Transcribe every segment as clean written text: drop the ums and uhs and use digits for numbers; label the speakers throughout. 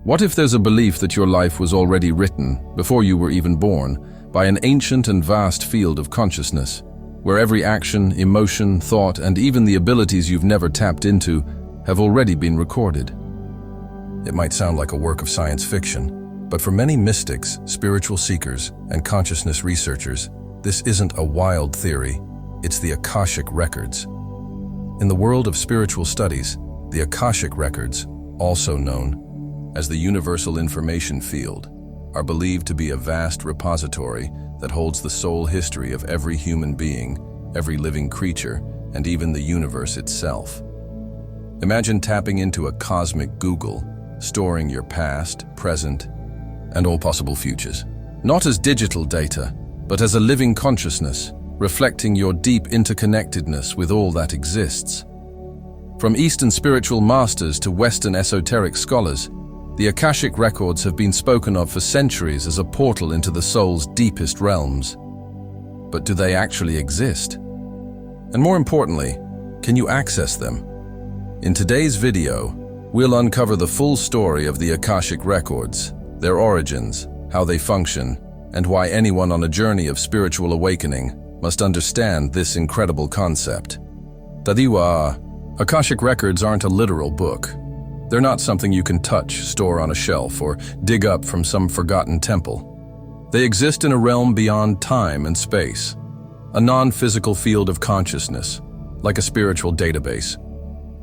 Speaker 1: What if there's a belief that your life was already written, before you were even born, by an ancient and vast field of consciousness, where every action, emotion, thought, and even the abilities you've never tapped into have already been recorded? It might sound like a work of science fiction, but for many mystics, spiritual seekers, and consciousness researchers, this isn't a wild theory, it's the Akashic Records. In the world of spiritual studies, the Akashic Records, also known as the Universal Information Field, are believed to be a vast repository that holds the soul history of every human being, every living creature, and even the universe itself. Imagine tapping into a cosmic Google, storing your past, present, and all possible futures. Not as digital data, but as a living consciousness, reflecting your deep interconnectedness with all that exists. From Eastern spiritual masters to Western esoteric scholars, the Akashic Records have been spoken of for centuries as a portal into the soul's deepest realms. But do they actually exist? And more importantly, can you access them? In today's video, we'll uncover the full story of the Akashic Records, their origins, how they function, and why anyone on a journey of spiritual awakening must understand this incredible concept. Tadiwa, Akashic Records aren't a literal book. They're not something you can touch, store on a shelf, or dig up from some forgotten temple. They exist in a realm beyond time and space, a non-physical field of consciousness, like a spiritual database.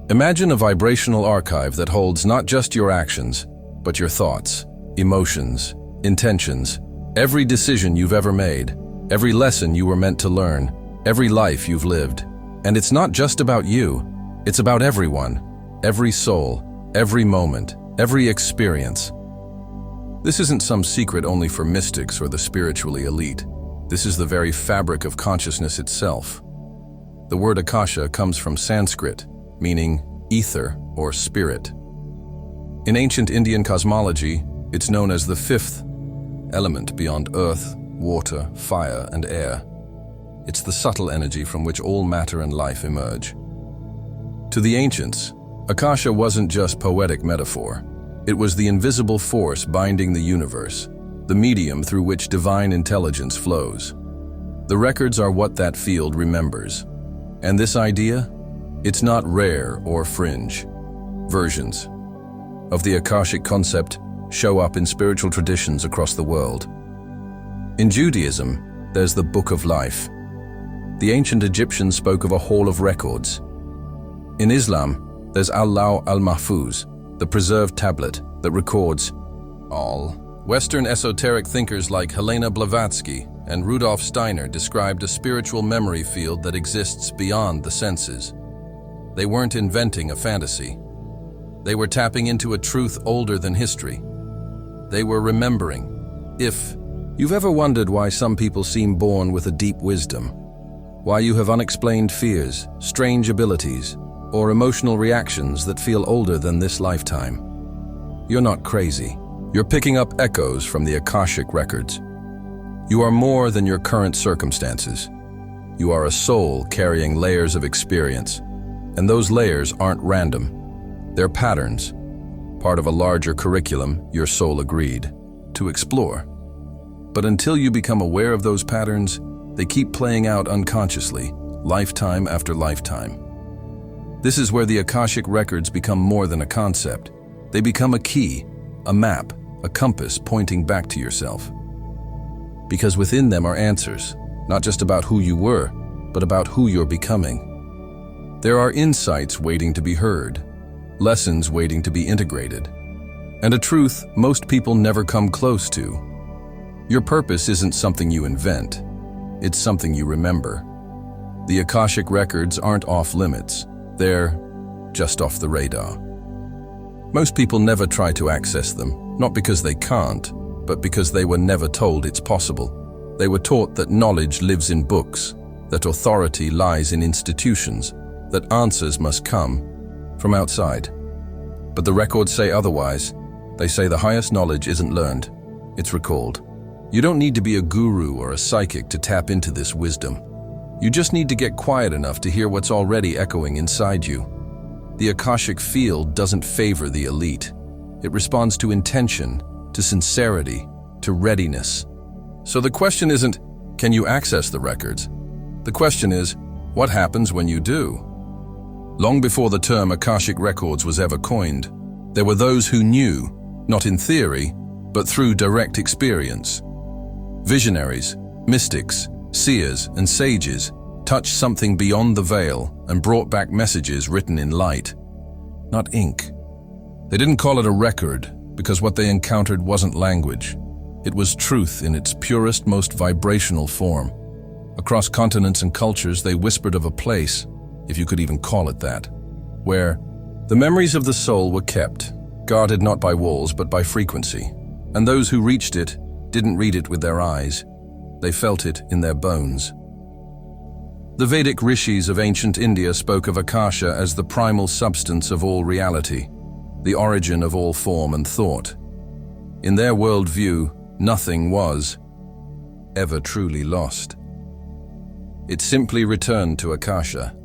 Speaker 1: Imagine a vibrational archive that holds not just your actions, but your thoughts, emotions, intentions, every decision you've ever made, every lesson you were meant to learn, every life you've lived. And it's not just about you, it's about everyone, every soul, every moment, every experience. This isn't some secret only for mystics or the spiritually elite. This is the very fabric of consciousness itself. The word Akasha comes from Sanskrit, meaning ether or spirit. In ancient Indian cosmology, it's known as the fifth element beyond earth, water, fire, and air. It's the subtle energy from which all matter and life emerge. To the ancients, Akasha wasn't just poetic metaphor. It was the invisible force binding the universe, the medium through which divine intelligence flows. The records are what that field remembers. And this idea? It's not rare or fringe. Versions of the Akashic concept show up in spiritual traditions across the world. In Judaism, there's the Book of Life. The ancient Egyptians spoke of a hall of records. In Islam, there's Al-Law al-Mahfuz, the preserved tablet that records all. Western esoteric thinkers like Helena Blavatsky and Rudolf Steiner described a spiritual memory field that exists beyond the senses. They weren't inventing a fantasy. They were tapping into a truth older than history. They were remembering. If you've ever wondered why some people seem born with a deep wisdom, why you have unexplained fears, strange abilities, or emotional reactions that feel older than this lifetime, you're not crazy. You're picking up echoes from the Akashic Records. You are more than your current circumstances. You are a soul carrying layers of experience, and those layers aren't random. They're patterns, part of a larger curriculum your soul agreed to explore. But until you become aware of those patterns, they keep playing out unconsciously, lifetime after lifetime. This is where the Akashic Records become more than a concept. They become a key, a map, a compass pointing back to yourself. Because within them are answers, not just about who you were, but about who you're becoming. There are insights waiting to be heard, lessons waiting to be integrated, and a truth most people never come close to. Your purpose isn't something you invent, it's something you remember. The Akashic Records aren't off limits. They're just off the radar. Most people never try to access them, not because they can't, but because they were never told it's possible. They were taught that knowledge lives in books, that authority lies in institutions, that answers must come from outside. But the records say otherwise. They say the highest knowledge isn't learned, it's recalled. You don't need to be a guru or a psychic to tap into this wisdom. You just need to get quiet enough to hear what's already echoing inside you. The Akashic field doesn't favor the elite. It responds to intention, to sincerity, to readiness. So the question isn't, can you access the records? The question is, what happens when you do? Long before the term Akashic Records was ever coined, there were those who knew, not in theory, but through direct experience. Visionaries, mystics, seers, and sages touched something beyond the veil and brought back messages written in light, not ink. They didn't call it a record because what they encountered wasn't language. It was truth in its purest, most vibrational form. Across continents and cultures, they whispered of a place, if you could even call it that, where the memories of the soul were kept, guarded not by walls but by frequency. And those who reached it didn't read it with their eyes. They felt it in their bones. The Vedic rishis of ancient India spoke of Akasha as the primal substance of all reality, the origin of all form and thought. In their worldview, nothing was ever truly lost. It simply returned to Akasha,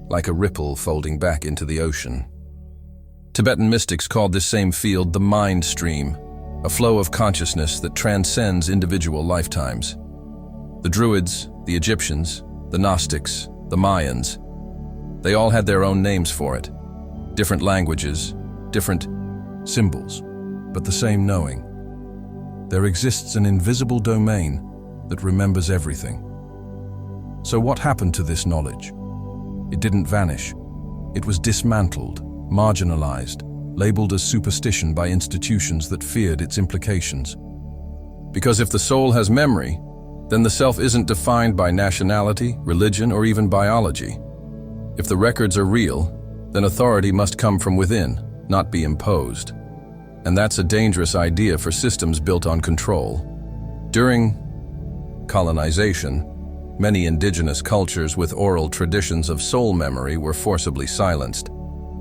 Speaker 1: like a ripple folding back into the ocean. Tibetan mystics called this same field the mind stream, a flow of consciousness that transcends individual lifetimes. The Druids, the Egyptians, the Gnostics, the Mayans, they all had their own names for it. Different languages, different symbols, but the same knowing. There exists an invisible domain that remembers everything. So what happened to this knowledge? It didn't vanish. It was dismantled, marginalized, labeled as superstition by institutions that feared its implications. Because if the soul has memory, then the self isn't defined by nationality, religion, or even biology. If the records are real, then authority must come from within, not be imposed. And that's a dangerous idea for systems built on control. During colonization, many indigenous cultures with oral traditions of soul memory were forcibly silenced.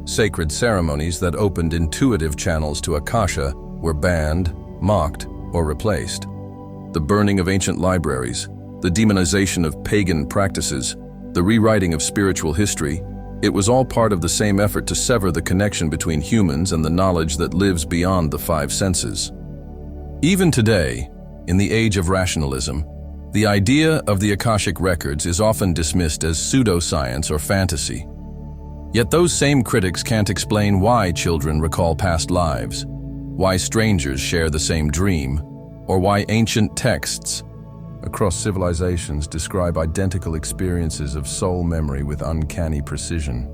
Speaker 1: Sacred ceremonies that opened intuitive channels to Akasha were banned, mocked, or replaced. The burning of ancient libraries, the demonization of pagan practices, the rewriting of spiritual history, it was all part of the same effort to sever the connection between humans and the knowledge that lives beyond the five senses. Even today, in the age of rationalism, the idea of the Akashic Records is often dismissed as pseudoscience or fantasy. Yet those same critics can't explain why children recall past lives, why strangers share the same dream, or why ancient texts across civilizations describe identical experiences of soul memory with uncanny precision.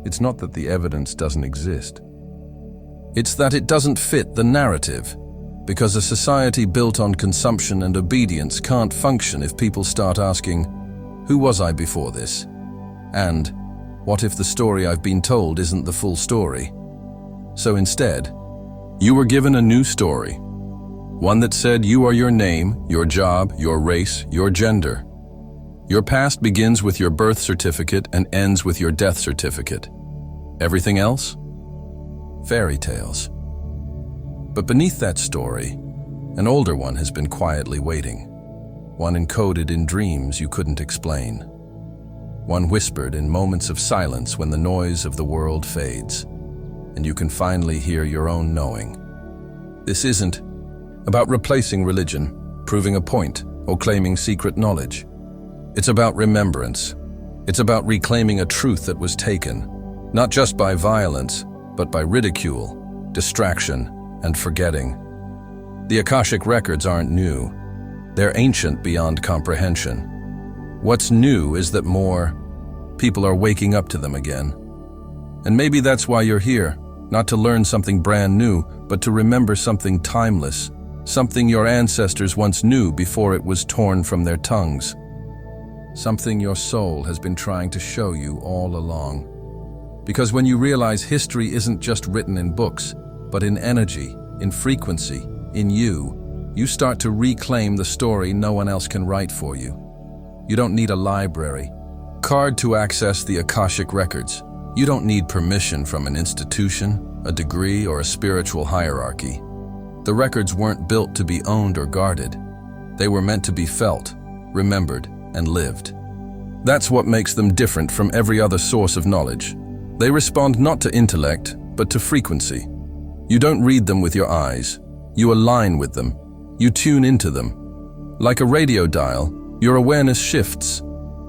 Speaker 1: It's not that the evidence doesn't exist. It's that it doesn't fit the narrative, because a society built on consumption and obedience can't function if people start asking, who was I before this? And what if the story I've been told isn't the full story? So instead, you were given a new story. One that said you are your name, your job, your race, your gender. Your past begins with your birth certificate and ends with your death certificate. Everything else? Fairy tales. But beneath that story, an older one has been quietly waiting. One encoded in dreams you couldn't explain. One whispered in moments of silence when the noise of the world fades, and you can finally hear your own knowing. This isn't about replacing religion, proving a point, or claiming secret knowledge. It's about remembrance. It's about reclaiming a truth that was taken, not just by violence, but by ridicule, distraction, and forgetting. The Akashic Records aren't new. They're ancient beyond comprehension. What's new is that more people are waking up to them again. And maybe that's why you're here, not to learn something brand new, but to remember something timeless, something your ancestors once knew before it was torn from their tongues. Something your soul has been trying to show you all along. Because when you realize history isn't just written in books, but in energy, in frequency, in you, you start to reclaim the story no one else can write for you. You don't need a library card to access the Akashic Records. You don't need permission from an institution, a degree, or a spiritual hierarchy. The records weren't built to be owned or guarded. They were meant to be felt, remembered, and lived. That's what makes them different from every other source of knowledge. They respond not to intellect, but to frequency. You don't read them with your eyes. You align with them. You tune into them. Like a radio dial, your awareness shifts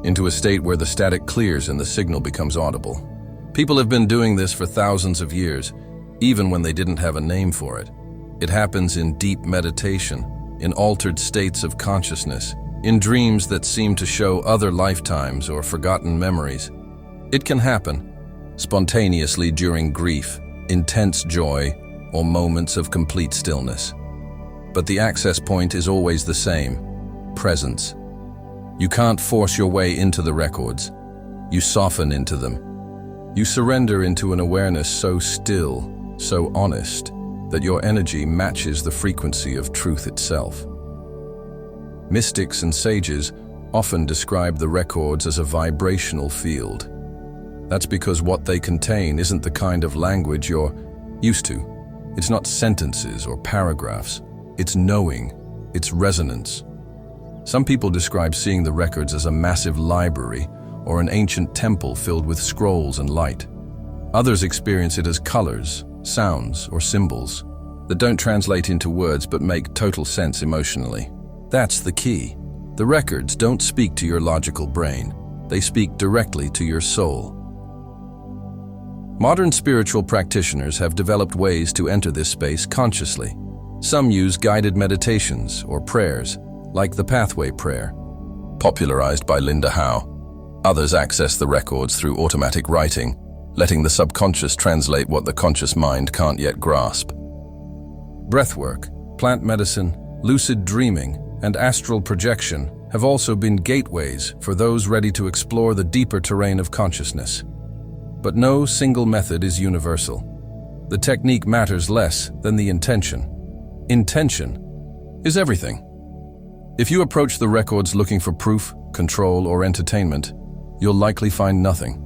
Speaker 1: into a state where the static clears and the signal becomes audible. People have been doing this for thousands of years, even when they didn't have a name for it. It happens in deep meditation, in altered states of consciousness, in dreams that seem to show other lifetimes or forgotten memories. It can happen spontaneously during grief, intense joy, or moments of complete stillness. But the access point is always the same: presence. You can't force your way into the records. You soften into them. You surrender into an awareness so still, so honest, that your energy matches the frequency of truth itself. Mystics and sages often describe the records as a vibrational field. That's because what they contain isn't the kind of language you're used to. It's not sentences or paragraphs. It's knowing. It's resonance. Some people describe seeing the records as a massive library or an ancient temple filled with scrolls and light. Others experience it as colors, sounds, or symbols that don't translate into words but make total sense emotionally. That's the key. The records don't speak to your logical brain. They speak directly to your soul. Modern spiritual practitioners have developed ways to enter this space consciously. Some use guided meditations or prayers, like the Pathway Prayer, popularized by Linda Howe. Others access the records through automatic writing, letting the subconscious translate what the conscious mind can't yet grasp. Breathwork, plant medicine, lucid dreaming, and astral projection have also been gateways for those ready to explore the deeper terrain of consciousness. But no single method is universal. The technique matters less than the intention. Intention is everything. If you approach the records looking for proof, control, or entertainment, you'll likely find nothing.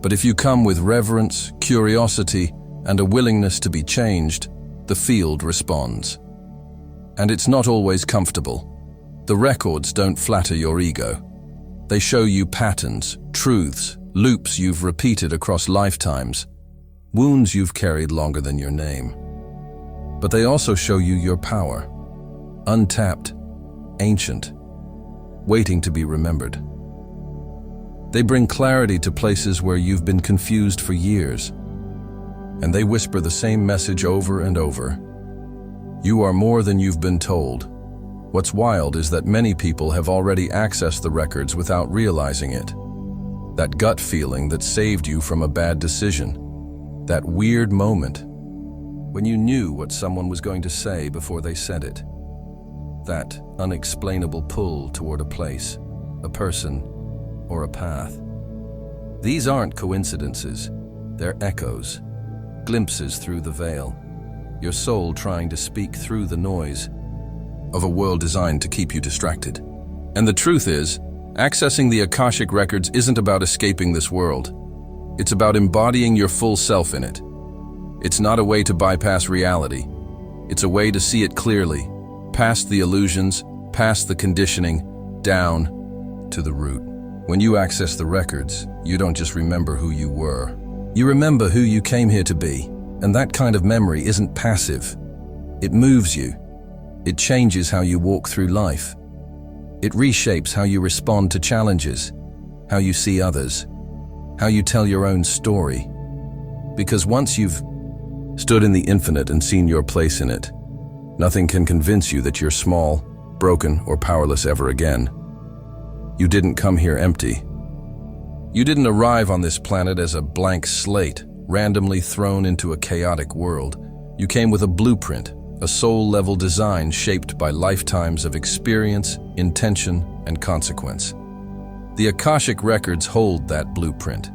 Speaker 1: But if you come with reverence, curiosity, and a willingness to be changed, the field responds. And it's not always comfortable. The records don't flatter your ego. They show you patterns, truths, loops you've repeated across lifetimes, wounds you've carried longer than your name. But they also show you your power, untapped, ancient, waiting to be remembered. They bring clarity to places where you've been confused for years, and they whisper the same message over and over. You are more than you've been told. What's wild is that many people have already accessed the records without realizing it. That gut feeling that saved you from a bad decision. That weird moment when you knew what someone was going to say before they said it. That unexplainable pull toward a place, a person, or a path. These aren't coincidences. They're echoes, glimpses through the veil. Your soul trying to speak through the noise of a world designed to keep you distracted. And the truth is, accessing the Akashic Records isn't about escaping this world. It's about embodying your full self in it. It's not a way to bypass reality. It's a way to see it clearly, past the illusions, past the conditioning, down to the root. When you access the records, you don't just remember who you were. You remember who you came here to be. And that kind of memory isn't passive. It moves you. It changes how you walk through life. It reshapes how you respond to challenges, how you see others, how you tell your own story. Because once you've stood in the infinite and seen your place in it, nothing can convince you that you're small, broken, or powerless ever again. You didn't come here empty. You didn't arrive on this planet as a blank slate, randomly thrown into a chaotic world. You came with a blueprint, a soul-level design shaped by lifetimes of experience, intention, and consequence. The Akashic Records hold that blueprint.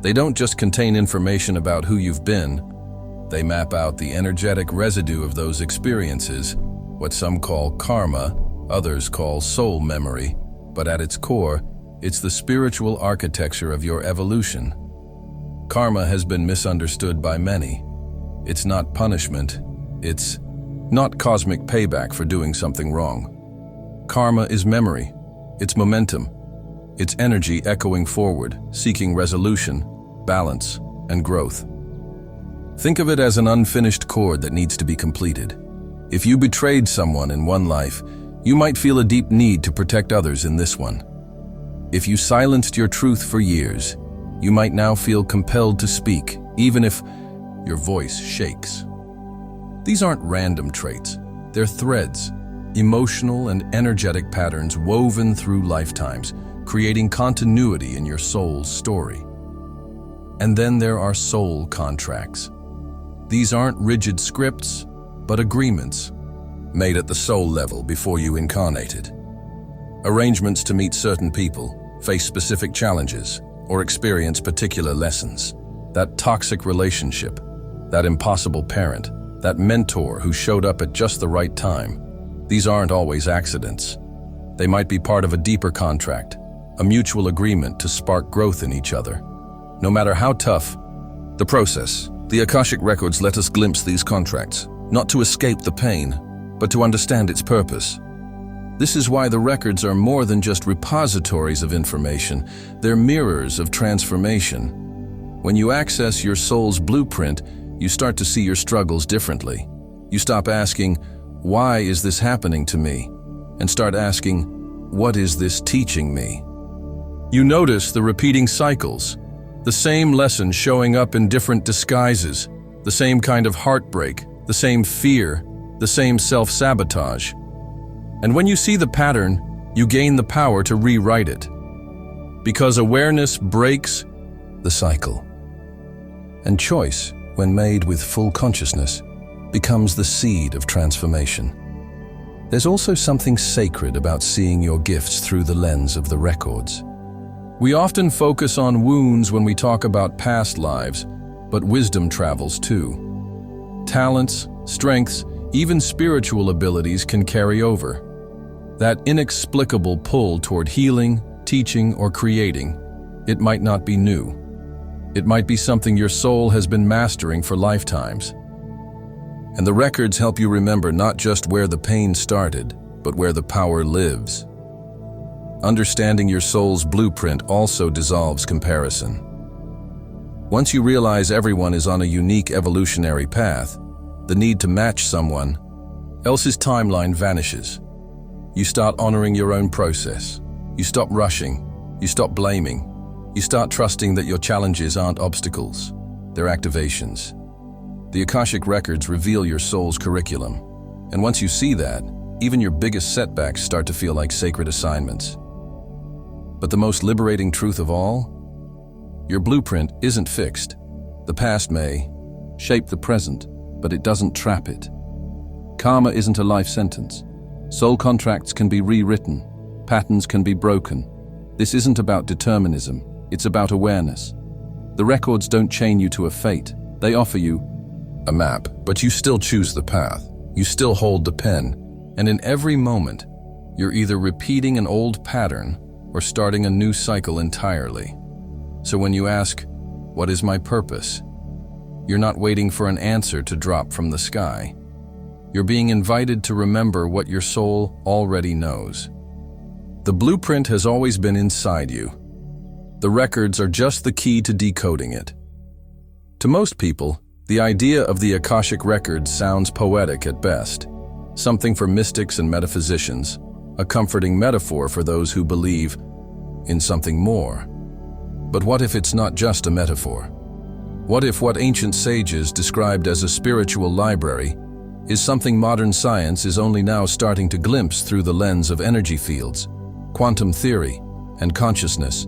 Speaker 1: They don't just contain information about who you've been. They map out the energetic residue of those experiences, what some call karma, others call soul memory, but at its core, it's the spiritual architecture of your evolution. Karma has been misunderstood by many. It's not punishment. It's not cosmic payback for doing something wrong. Karma is memory. It's momentum. It's energy echoing forward, seeking resolution, balance, and growth. Think of it as an unfinished chord that needs to be completed. If you betrayed someone in one life, you might feel a deep need to protect others in this one. If you silenced your truth for years, you might now feel compelled to speak, even if your voice shakes. These aren't random traits. They're threads, emotional and energetic patterns woven through lifetimes, creating continuity in your soul's story. And then there are soul contracts. These aren't rigid scripts, but agreements made at the soul level before you incarnated. Arrangements to meet certain people, face specific challenges, or experience particular lessons. That toxic relationship, that impossible parent, that mentor who showed up at just the right time. These aren't always accidents. They might be part of a deeper contract, a mutual agreement to spark growth in each other. No matter how tough the process, the Akashic Records let us glimpse these contracts, not to escape the pain, but to understand its purpose. This is why the records are more than just repositories of information. They're mirrors of transformation. When you access your soul's blueprint, you start to see your struggles differently. You stop asking, "Why is this happening to me?" and start asking, "What is this teaching me?" You notice the repeating cycles, the same lesson showing up in different disguises, the same kind of heartbreak, the same fear, the same self-sabotage. And when you see the pattern, you gain the power to rewrite it. Because awareness breaks the cycle. And choice, when made with full consciousness, becomes the seed of transformation. There's also something sacred about seeing your gifts through the lens of the records. We often focus on wounds when we talk about past lives, but wisdom travels too. Talents, strengths, even spiritual abilities can carry over. That inexplicable pull toward healing, teaching, or creating, it might not be new. It might be something your soul has been mastering for lifetimes. And the records help you remember not just where the pain started, but where the power lives. Understanding your soul's blueprint also dissolves comparison. Once you realize everyone is on a unique evolutionary path, the need to match someone else's timeline vanishes. You start honoring your own process. You stop rushing. You stop blaming. You start trusting that your challenges aren't obstacles, they're activations. The Akashic Records reveal your soul's curriculum. And once you see that, even your biggest setbacks start to feel like sacred assignments. But the most liberating truth of all? Your blueprint isn't fixed. The past may shape the present, but it doesn't trap it. Karma isn't a life sentence. Soul contracts can be rewritten. Patterns can be broken. This isn't about determinism. It's about awareness. The records don't chain you to a fate. They offer you a map, but you still choose the path. You still hold the pen. And in every moment, you're either repeating an old pattern or starting a new cycle entirely. So when you ask, "What is my purpose?" you're not waiting for an answer to drop from the sky. You're being invited to remember what your soul already knows. The blueprint has always been inside you. The records are just the key to decoding it. To most people, the idea of the Akashic Records sounds poetic at best, something for mystics and metaphysicians, a comforting metaphor for those who believe in something more. But what if it's not just a metaphor? What if what ancient sages described as a spiritual library is something modern science is only now starting to glimpse through the lens of energy fields, quantum theory, and consciousness,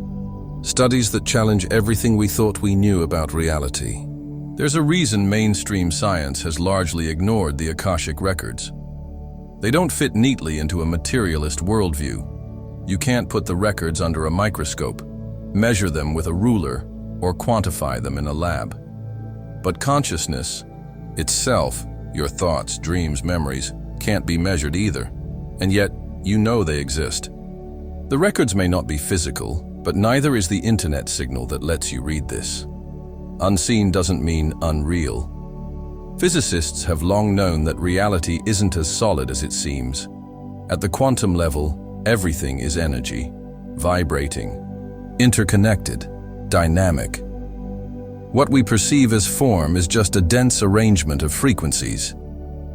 Speaker 1: studies that challenge everything we thought we knew about reality? There's a reason mainstream science has largely ignored the Akashic Records. They don't fit neatly into a materialist worldview. You can't put the records under a microscope, measure them with a ruler, or quantify them in a lab. But consciousness itself, your thoughts, dreams, memories, can't be measured either, and yet you know they exist. The records may not be physical, but neither is the internet signal that lets you read this. Unseen doesn't mean unreal. Physicists have long known that reality isn't as solid as it seems. At the quantum level, everything is energy, vibrating, interconnected, dynamic. What we perceive as form is just a dense arrangement of frequencies.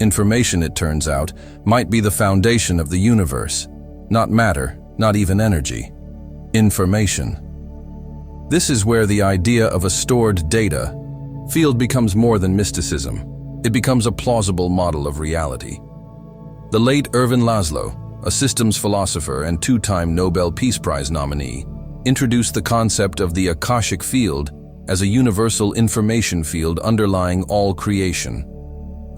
Speaker 1: Information, it turns out, might be the foundation of the universe. Not matter, not even energy. Information. This is where the idea of a stored data field becomes more than mysticism. It becomes a plausible model of reality. The late Ervin Laszlo, a systems philosopher and two-time Nobel Peace Prize nominee, introduced the concept of the Akashic field as a universal information field underlying all creation.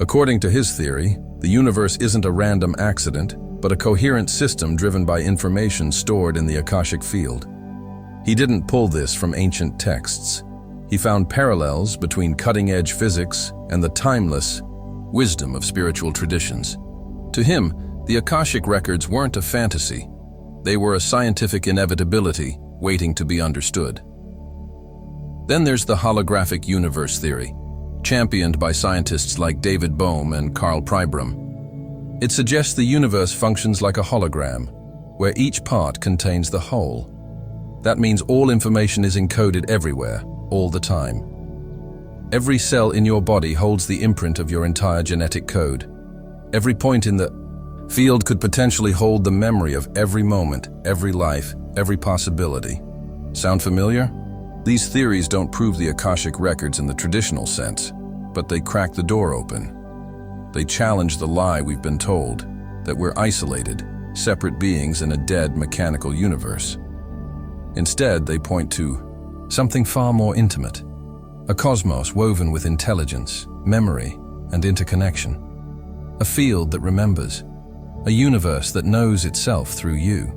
Speaker 1: According to his theory, the universe isn't a random accident, but a coherent system driven by information stored in the Akashic field. He didn't pull this from ancient texts. He found parallels between cutting-edge physics and the timeless wisdom of spiritual traditions. To him, the Akashic Records weren't a fantasy. They were a scientific inevitability waiting to be understood. Then there's the holographic universe theory, championed by scientists like David Bohm and Carl Pribram. It suggests the universe functions like a hologram, where each part contains the whole. That means all information is encoded everywhere, all the time. Every cell in your body holds the imprint of your entire genetic code. Every point in the field could potentially hold the memory of every moment, every life, every possibility. Sound familiar? These theories don't prove the Akashic Records in the traditional sense, but they crack the door open. They challenge the lie we've been told, that we're isolated, separate beings in a dead mechanical universe. Instead, they point to something far more intimate, a cosmos woven with intelligence, memory, and interconnection. A field that remembers, a universe that knows itself through you.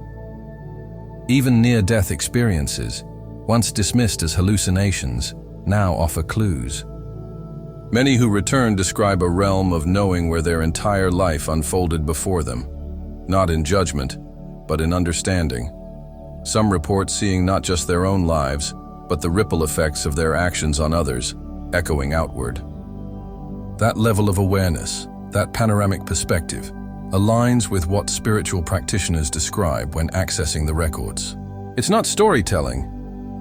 Speaker 1: Even near-death experiences, once dismissed as hallucinations, now offer clues. Many who return describe a realm of knowing where their entire life unfolded before them, not in judgment, but in understanding. Some report seeing not just their own lives, but the ripple effects of their actions on others, echoing outward. That level of awareness, that panoramic perspective, aligns with what spiritual practitioners describe when accessing the records. It's not storytelling,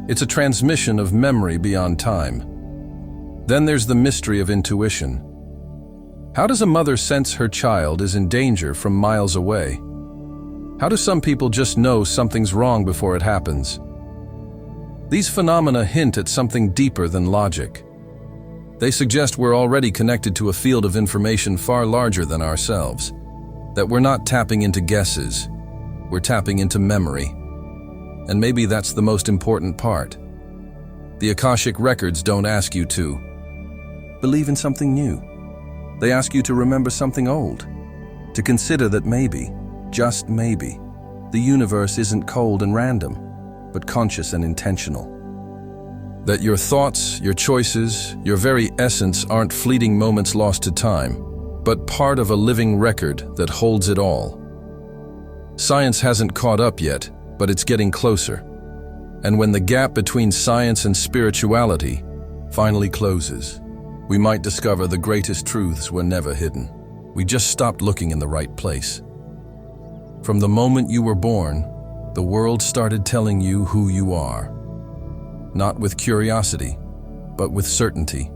Speaker 1: it's a transmission of memory beyond time. Then there's the mystery of intuition. How does a mother sense her child is in danger from miles away? How do some people just know something's wrong before it happens? These phenomena hint at something deeper than logic. They suggest we're already connected to a field of information far larger than ourselves. That we're not tapping into guesses, we're tapping into memory. And maybe that's the most important part. The Akashic Records don't ask you to believe in something new. They ask you to remember something old, to consider that maybe, just maybe, the universe isn't cold and random, but conscious and intentional. That your thoughts, your choices, your very essence aren't fleeting moments lost to time, but part of a living record that holds it all. Science hasn't caught up yet, but it's getting closer. And when the gap between science and spirituality finally closes, we might discover the greatest truths were never hidden. We just stopped looking in the right place. From the moment you were born, the world started telling you who you are. Not with curiosity, but with certainty.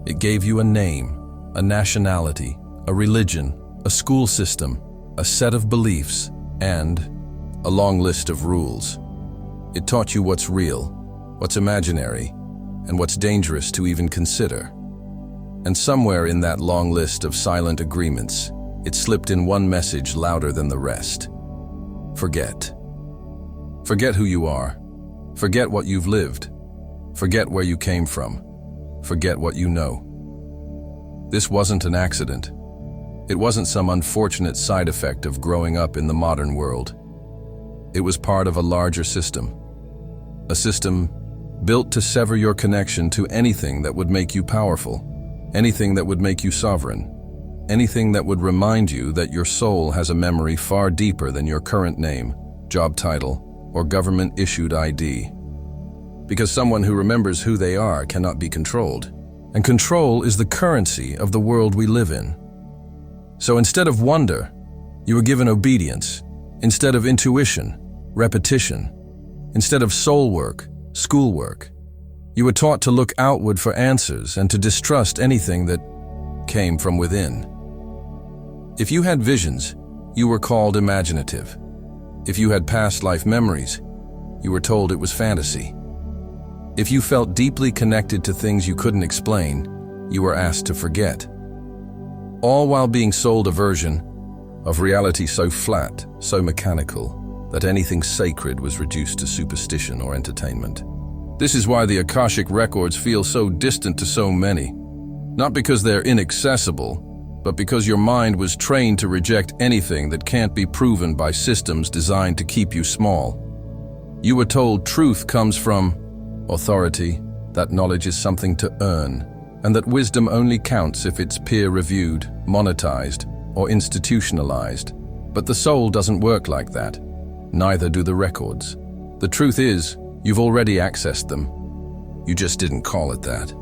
Speaker 1: It gave you a name, a nationality, a religion, a school system, a set of beliefs, and a long list of rules. It taught you what's real, what's imaginary, and what's dangerous to even consider. And somewhere in that long list of silent agreements, it slipped in one message louder than the rest. Forget. Forget who you are. Forget what you've lived. Forget where you came from. Forget what you know. This wasn't an accident. It wasn't some unfortunate side effect of growing up in the modern world. It was part of a larger system. A system built to sever your connection to anything that would make you powerful, anything that would make you sovereign, anything that would remind you that your soul has a memory far deeper than your current name, job title, or government-issued ID. Because someone who remembers who they are cannot be controlled. And control is the currency of the world we live in. So instead of wonder, you were given obedience. Instead of intuition, repetition. Instead of soul work, schoolwork. You were taught to look outward for answers and to distrust anything that came from within. If you had visions, you were called imaginative. If you had past life memories, you were told it was fantasy. If you felt deeply connected to things you couldn't explain, you were asked to forget. All while being sold a version of reality so flat, so mechanical, that anything sacred was reduced to superstition or entertainment. This is why the Akashic Records feel so distant to so many. Not because they're inaccessible, but because your mind was trained to reject anything that can't be proven by systems designed to keep you small. You were told truth comes from authority, that knowledge is something to earn, and that wisdom only counts if it's peer-reviewed, monetized, or institutionalized. But the soul doesn't work like that. Neither do the records. The truth is, you've already accessed them. You just didn't call it that.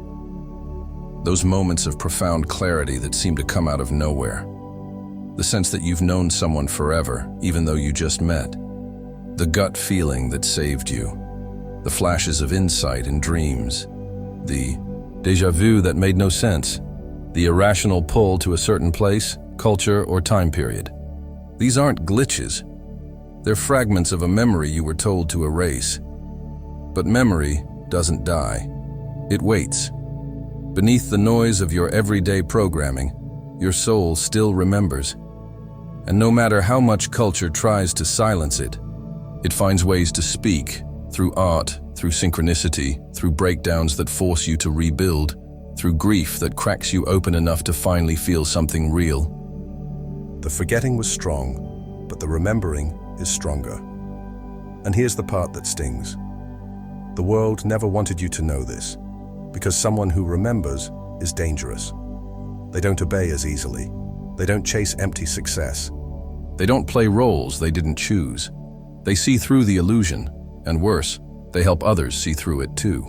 Speaker 1: Those moments of profound clarity that seem to come out of nowhere. The sense that you've known someone forever, even though you just met. The gut feeling that saved you. The flashes of insight in dreams. The déjà vu that made no sense. The irrational pull to a certain place, culture, or time period. These aren't glitches. They're fragments of a memory you were told to erase. But memory doesn't die. It waits. Beneath the noise of your everyday programming, your soul still remembers. And no matter how much culture tries to silence it, it finds ways to speak, through art, through synchronicity, through breakdowns that force you to rebuild, through grief that cracks you open enough to finally feel something real.
Speaker 2: The forgetting was strong, but the remembering is stronger. And here's the part that stings. The world never wanted you to know this, because someone who remembers is dangerous. They don't obey as easily. They don't chase empty success.
Speaker 1: They don't play roles they didn't choose. They see through the illusion, and worse, they help others see through it too.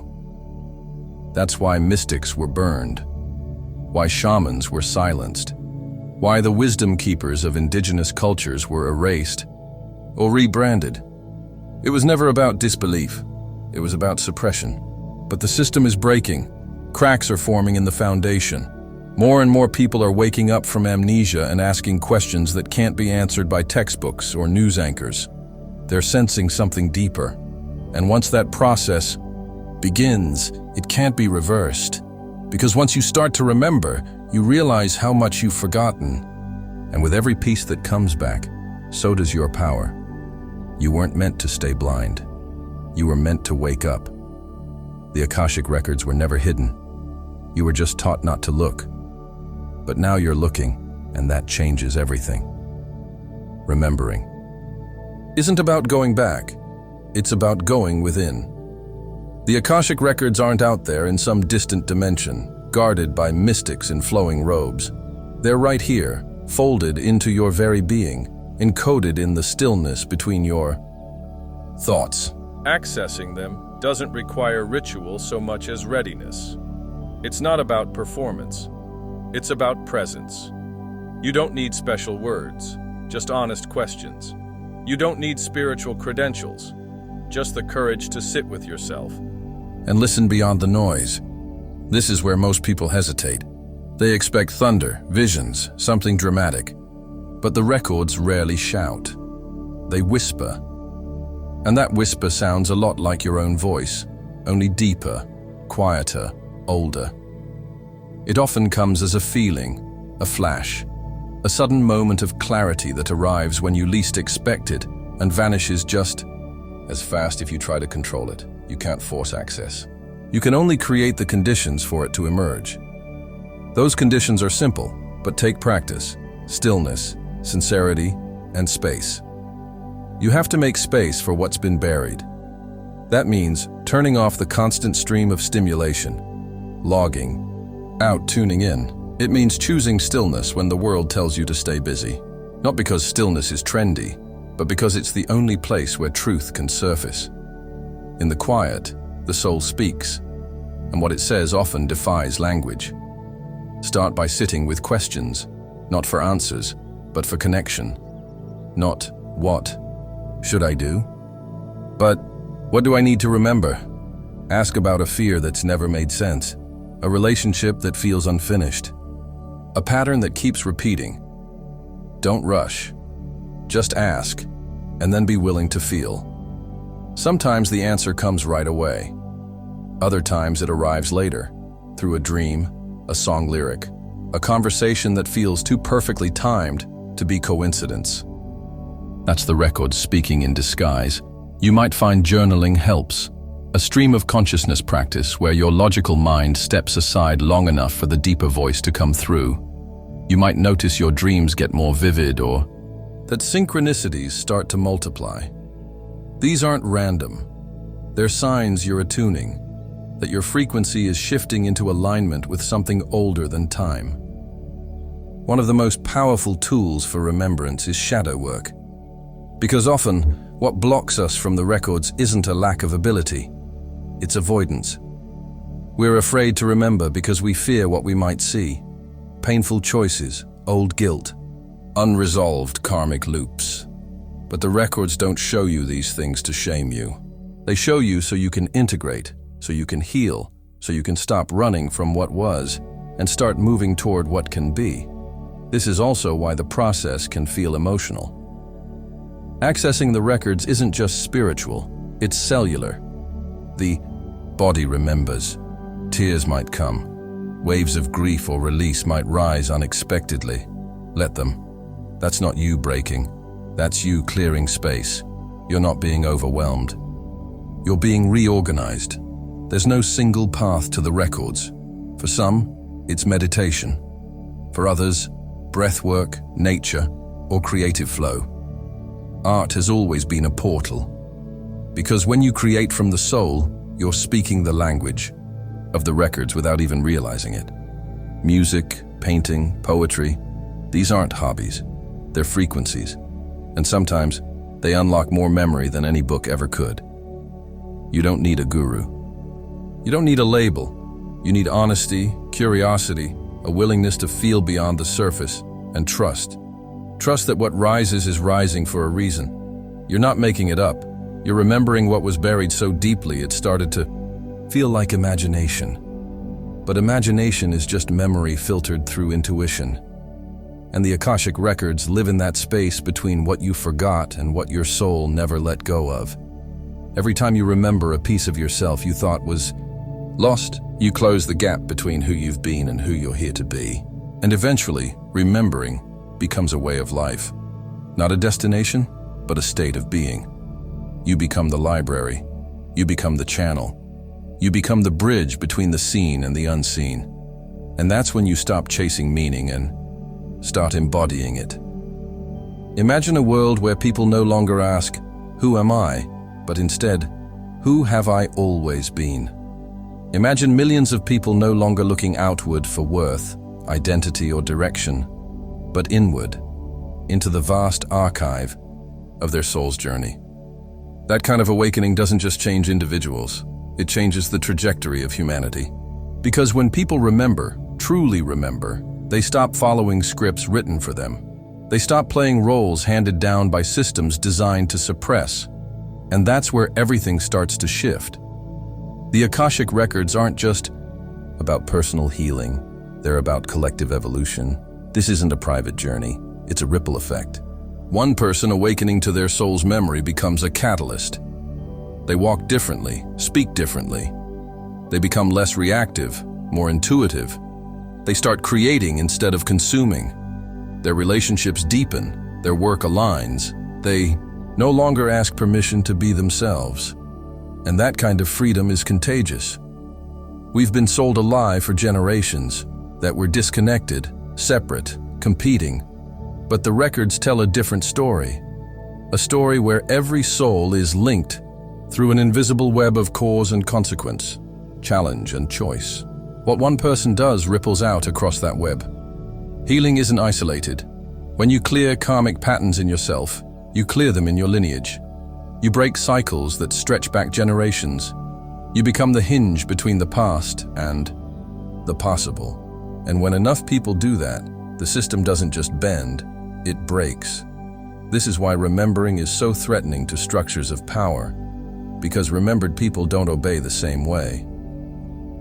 Speaker 1: That's why mystics were burned, why shamans were silenced, why the wisdom keepers of indigenous cultures were erased or rebranded. It was never about disbelief. It was about suppression. But the system is breaking. Cracks are forming in the foundation. More and more people are waking up from amnesia and asking questions that can't be answered by textbooks or news anchors. They're sensing something deeper. And once that process begins, it can't be reversed. Because once you start to remember, you realize how much you've forgotten. And with every piece that comes back, so does your power. You weren't meant to stay blind. You were meant to wake up. The Akashic Records were never hidden. You were just taught not to look. But now you're looking, and that changes everything. Remembering isn't about going back. It's about going within. The Akashic Records aren't out there in some distant dimension, guarded by mystics in flowing robes. They're right here, folded into your very being, encoded in the stillness between your thoughts. Accessing them doesn't require ritual so much as readiness. It's not about performance. It's about presence. You don't need special words, just honest questions. You don't need spiritual credentials, just the courage to sit with yourself and listen beyond the noise. This is where most people hesitate. They expect thunder, visions, something dramatic. But the records rarely shout. They whisper. And that whisper sounds a lot like your own voice, only deeper, quieter, older. It often comes as a feeling, a flash, a sudden moment of clarity that arrives when you least expect it and vanishes just as fast if you try to control it. You can't force access. You can only create the conditions for it to emerge. Those conditions are simple, but take practice, stillness, sincerity, and space. You have to make space for what's been buried. That means turning off the constant stream of stimulation, logging, out tuning in. It means choosing stillness when the world tells you to stay busy. Not because stillness is trendy, but because it's the only place where truth can surface. In the quiet, the soul speaks, and what it says often defies language. Start by sitting with questions, not for answers, but for connection. Not what should I do, but what do I need to remember? Ask about a fear that's never made sense, a relationship that feels unfinished, a pattern that keeps repeating. Don't rush. Just ask, and then be willing to feel. Sometimes the answer comes right away. Other times it arrives later, through a dream, a song lyric, a conversation that feels too perfectly timed to be coincidence. That's the record speaking in disguise. You might find journaling helps, a stream of consciousness practice where your logical mind steps aside long enough for the deeper voice to come through. You might notice your dreams get more vivid, or that synchronicities start to multiply. These aren't random. They're signs you're attuning, that your frequency is shifting into alignment with something older than time. One of the most powerful tools for remembrance is shadow work. Because often, what blocks us from the records isn't a lack of ability, it's avoidance. We're afraid to remember because we fear what we might see. Painful choices, old guilt, unresolved karmic loops. But the records don't show you these things to shame you. They show you so you can integrate, so you can heal, so you can stop running from what was and start moving toward what can be. This is also why the process can feel emotional. Accessing the records isn't just spiritual, it's cellular. The body remembers. Tears might come. Waves of grief or release might rise unexpectedly. Let them. That's not you breaking. That's you clearing space. You're not being overwhelmed. You're being reorganized. There's no single path to the records. For some, it's meditation. For others, breath work, nature, or creative flow. Art has always been a portal. Because when you create from the soul, you're speaking the language of the records without even realizing it. Music, painting, poetry, these aren't hobbies. They're frequencies. And sometimes, they unlock more memory than any book ever could. You don't need a guru. You don't need a label. You need honesty, curiosity, a willingness to feel beyond the surface, and trust. Trust that what rises is rising for a reason. You're not making it up. You're remembering what was buried so deeply it started to feel like imagination. But imagination is just memory filtered through intuition. And the Akashic Records live in that space between what you forgot and what your soul never let go of. Every time you remember a piece of yourself you thought was lost, you close the gap between who you've been and who you're here to be. And eventually, remembering becomes a way of life. Not a destination, but a state of being. You become the library. You become the channel. You become the bridge between the seen and the unseen. And that's when you stop chasing meaning and start embodying it. Imagine a world where people no longer ask, "Who am I?" but instead, "Who have I always been?" Imagine millions of people no longer looking outward for worth, identity, or direction, but inward, into the vast archive of their soul's journey. That kind of awakening doesn't just change individuals, it changes the trajectory of humanity. Because when people remember, truly remember, they stop following scripts written for them. They stop playing roles handed down by systems designed to suppress. And that's where everything starts to shift. The Akashic Records aren't just about personal healing, they're about collective evolution. This isn't a private journey, it's a ripple effect. One person awakening to their soul's memory becomes a catalyst. They walk differently, speak differently. They become less reactive, more intuitive. They start creating instead of consuming. Their relationships deepen, their work aligns. They no longer ask permission to be themselves. And that kind of freedom is contagious. We've been sold a lie for generations, that we're disconnected, separate, competing. But the records tell a different story. A story where every soul is linked through an invisible web of cause and consequence, challenge and choice. What one person does ripples out across that web. Healing isn't isolated. When you clear karmic patterns in yourself, you clear them in your lineage. You break cycles that stretch back generations. You become the hinge between the past and the possible. And when enough people do that, the system doesn't just bend, it breaks. This is why remembering is so threatening to structures of power. because remembered people don't obey the same way.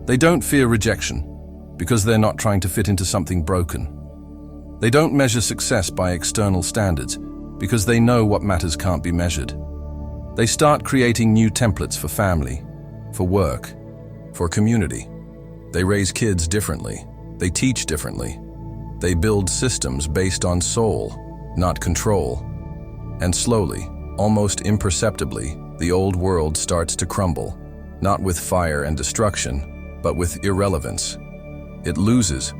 Speaker 1: They don't fear rejection, because they're not trying to fit into something broken. They don't measure success by external standards, because they know what matters can't be measured. They start creating new templates for family, for work, for community. They raise kids differently. They teach differently. They build systems based on soul, not control. And slowly, almost imperceptibly, the old world starts to crumble, not with fire and destruction, but with irrelevance. It loses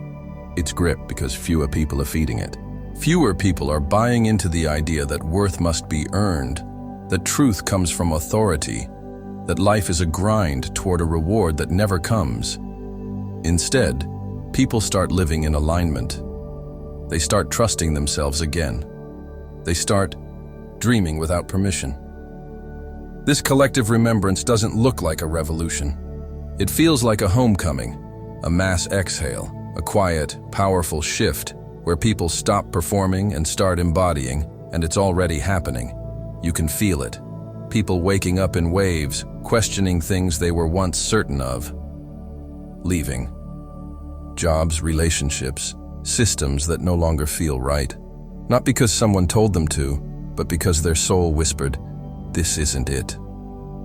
Speaker 1: its grip because fewer people are feeding it. Fewer people are buying into the idea that worth must be earned, that truth comes from authority, that life is a grind toward a reward that never comes. Instead, people start living in alignment. They start trusting themselves again. They start dreaming without permission. This collective remembrance doesn't look like a revolution. It feels like a homecoming, a mass exhale, a quiet, powerful shift where people stop performing and start embodying, and it's already happening. You can feel it. People waking up in waves, questioning things they were once certain of. Leaving. Jobs, relationships, systems that no longer feel right. Not because someone told them to, but because their soul whispered, "This isn't it."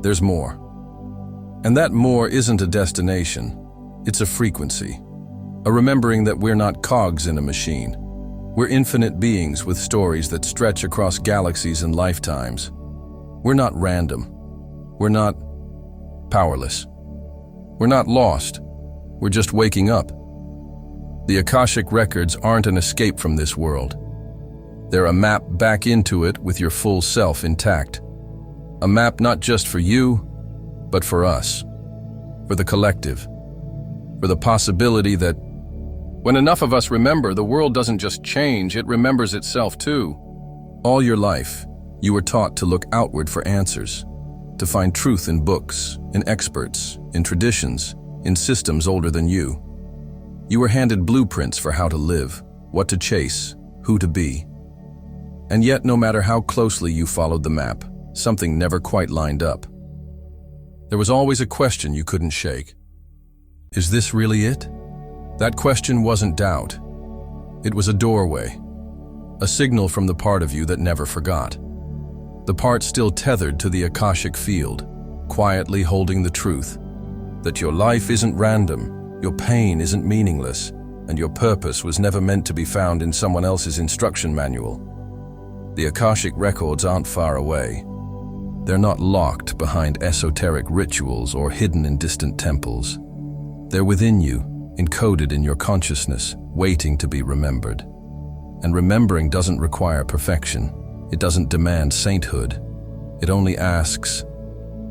Speaker 1: There's more. And that more isn't a destination. It's a frequency. A remembering that we're not cogs in a machine. We're infinite beings with stories that stretch across galaxies and lifetimes. We're not random. We're not powerless. We're not lost. We're just waking up. The Akashic Records aren't an escape from this world. They're a map back into it with your full self intact. A map not just for you, but for us. For the collective. For the possibility that when enough of us remember, the world doesn't just change, it remembers itself too. All your life, you were taught to look outward for answers, to find truth in books, in experts, in traditions, in systems older than you. You were handed blueprints for how to live, what to chase, who to be. And yet, no matter how closely you followed the map, something never quite lined up. There was always a question you couldn't shake. Is this really it? That question wasn't doubt. It was a doorway, a signal from the part of you that never forgot. The part still tethered to the Akashic field, quietly holding the truth, that your life isn't random, your pain isn't meaningless, and your purpose was never meant to be found in someone else's instruction manual. The Akashic Records aren't far away. They're not locked behind esoteric rituals or hidden in distant temples. They're within you, encoded in your consciousness, waiting to be remembered. And remembering doesn't require perfection. It doesn't demand sainthood. It only asks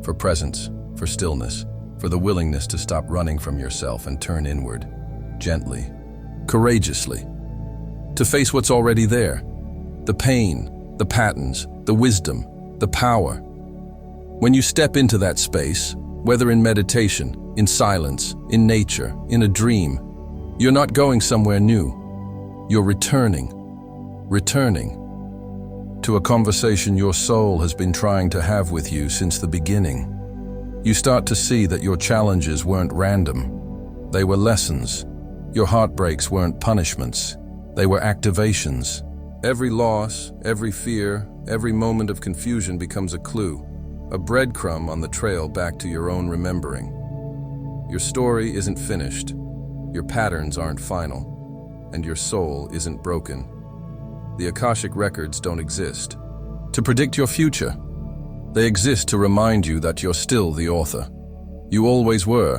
Speaker 1: for presence, for stillness, for the willingness to stop running from yourself and turn inward, gently, courageously, to face what's already there, the pain, the patterns, the wisdom, the power. When you step into that space, whether in meditation, in silence, in nature, in a dream, you're not going somewhere new. You're returning to a conversation your soul has been trying to have with you since the beginning. You start to see that your challenges weren't random. They were lessons. Your heartbreaks weren't punishments. They were activations. Every loss, every fear, every moment of confusion becomes a clue, a breadcrumb on the trail back to your own remembering. Your story isn't finished, your patterns aren't final, and your soul isn't broken. The Akashic Records don't exist to predict your future. They exist to remind you that you're still the author. You always were,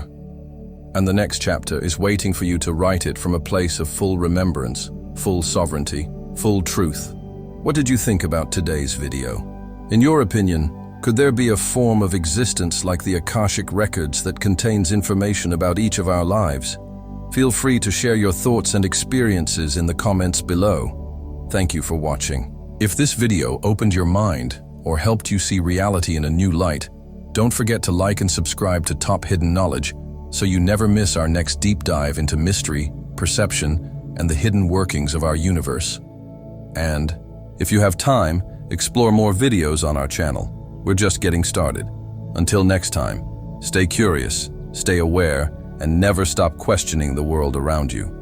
Speaker 1: and the next chapter is waiting for you to write it from a place of full remembrance, full sovereignty, full truth. What did you think about today's video? In your opinion, could there be a form of existence like the Akashic Records that contains information about each of our lives? Feel free to share your thoughts and experiences in the comments below. Thank you for watching. If this video opened your mind or helped you see reality in a new light, don't forget to like and subscribe to Top Hidden Knowledge so you never miss our next deep dive into mystery, perception, and the hidden workings of our universe. And if you have time, explore more videos on our channel. We're just getting started. Until next time, stay curious, stay aware, and never stop questioning the world around you.